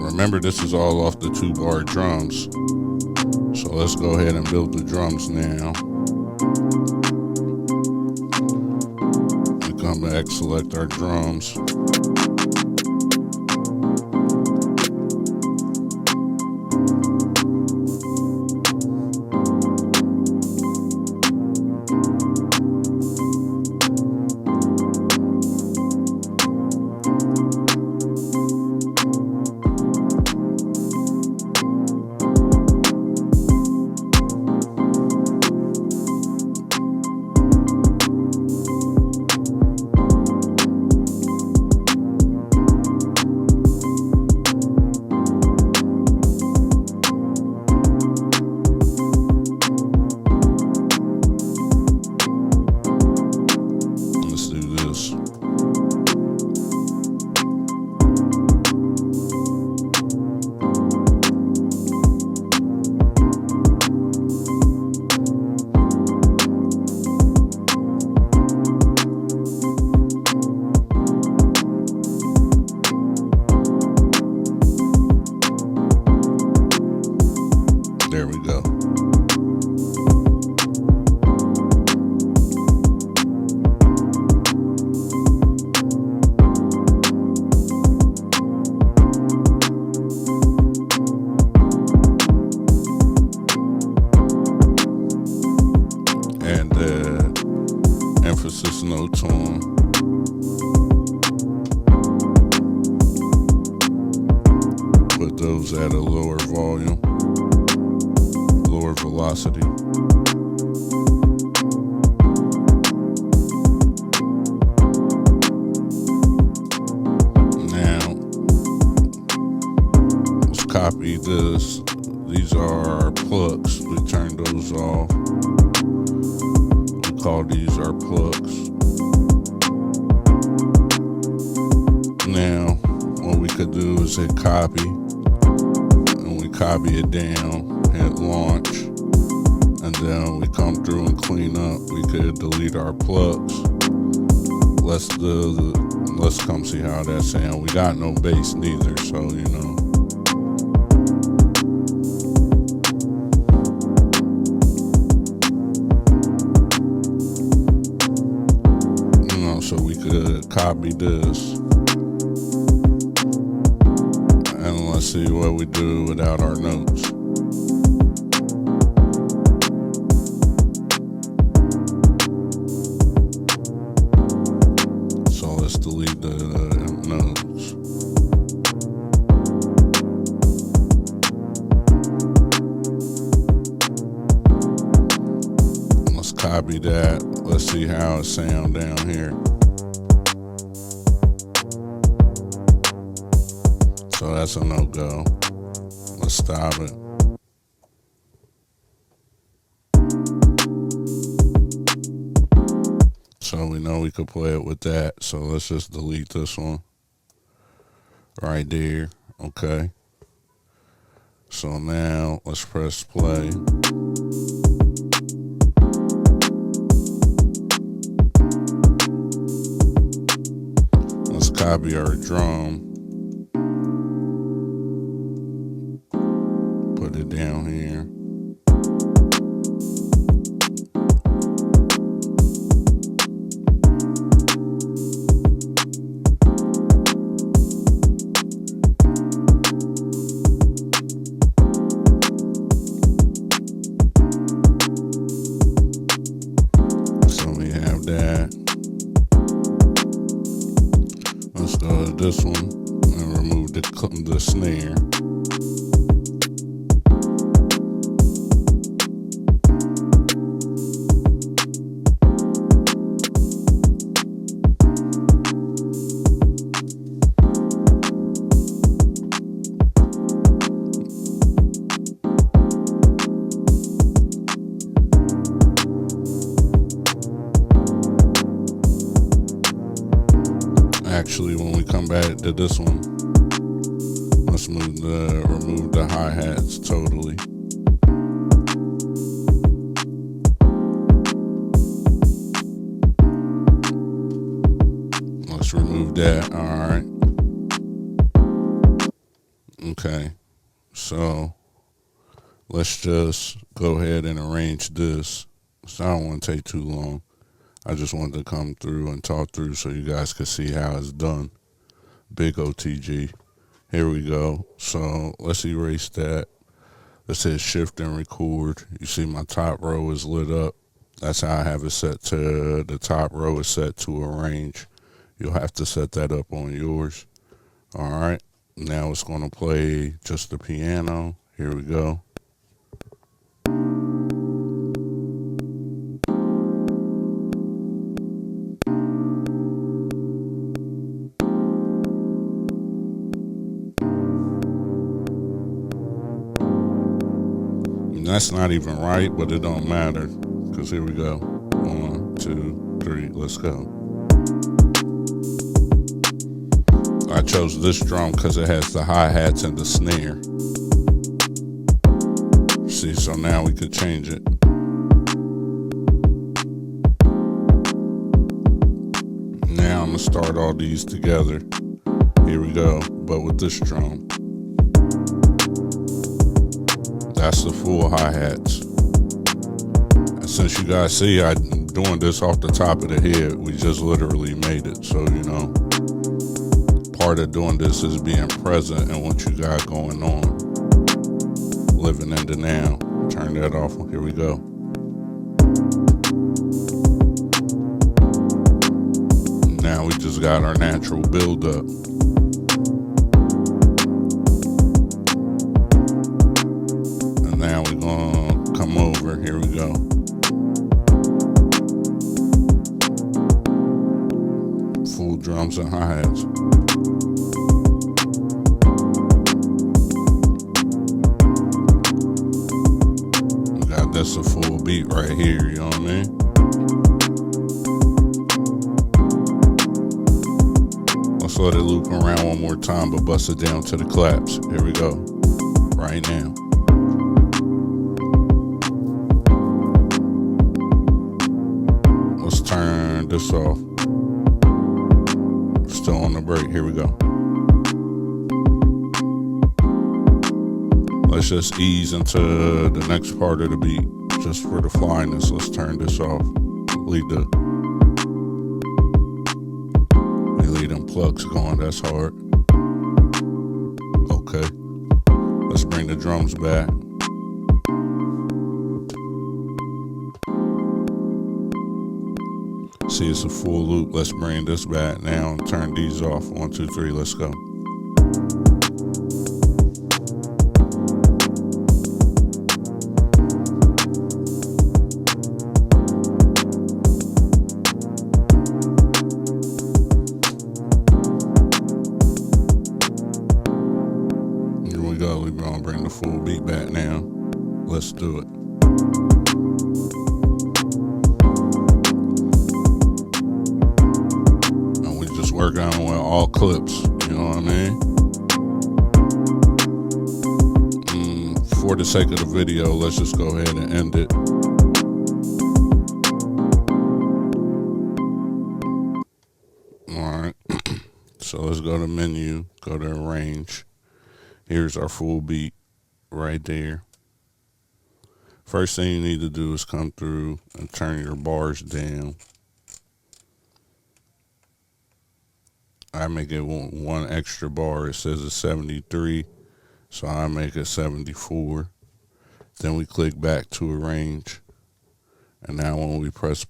Remember, this is all off the 2-bar drums. So let's go ahead and build the drums now. We come back, select our drums. There we go. And emphasis notes on. Put those at a lower volume. Lower velocity. Now, let's copy this. These are our plucks. We turn those off. We call these our plucks. Now, what we could do is hit copy, and we copy it down. Hit launch, and then we come through and clean up. We could delete our plugs. Let's come see how that sounds. We got no bass neither, so so we could copy this, and let's see what we do without our notes. Let's delete the notes. Let's copy that. Let's see how it sounds down here. So that's a no-go. Let's stop it. So we know we could play it with that. So let's just delete this one right there. Okay. So now let's press play. Let's copy our drum. Put it down here. Let's go to this one and remove the snare. Actually, when we come back to this one, let's remove the hi-hats totally. Let's remove that. All right. Okay, so let's just go ahead and arrange this. So I don't want to take too long. I just wanted to come through and talk through so you guys could see how it's done. Big OTG. Here we go. So let's erase that. Let's hit shift and record. You see my top row is lit up. That's how I have it set to. The top row is set to arrange. You'll have to set that up on yours. All right. Now it's going to play just the piano. Here we go. And that's not even right, but it don't matter. Because here we go. 1, 2, 3, let's go. I chose this drum because it has the hi-hats and the snare. See, so now we could change it. Now I'm going to start all these together. Here we go, but with this drum. That's the full hi-hats. And since you guys see I'm doing this off the top of the head, we just literally made it. So, you know, part of doing this is being present in what you got going on. Living in the now. Turn that off. Here we go. Now we just got our natural build up. And now we're gonna come over. Here we go. Full drums and hi-hats. That's a full beat right here, you know what I mean? Let's let it loop around one more time, but bust it down to the claps. Here we go. Right now. Let's turn this off. Still on the break. Here we go. Let's just ease into the next part of the beat, just for the flyness. Let's turn this off. Leave them plugs going. That's hard. Okay. Let's bring the drums back. See, it's a full loop. Let's bring this back now and turn these off. 1, 2, 3. Let's go. We're gonna bring the full beat back now. Let's do it. And we just work on with all clips, you know what I mean? For the sake of the video, let's just go ahead and end it. Alright. So let's go to menu, go to arrange. Here's our full beat right there. First thing you need to do is come through and turn your bars down. I make it one extra bar. It says it's 73, so I make it 74. Then we click back to arrange. And now when we press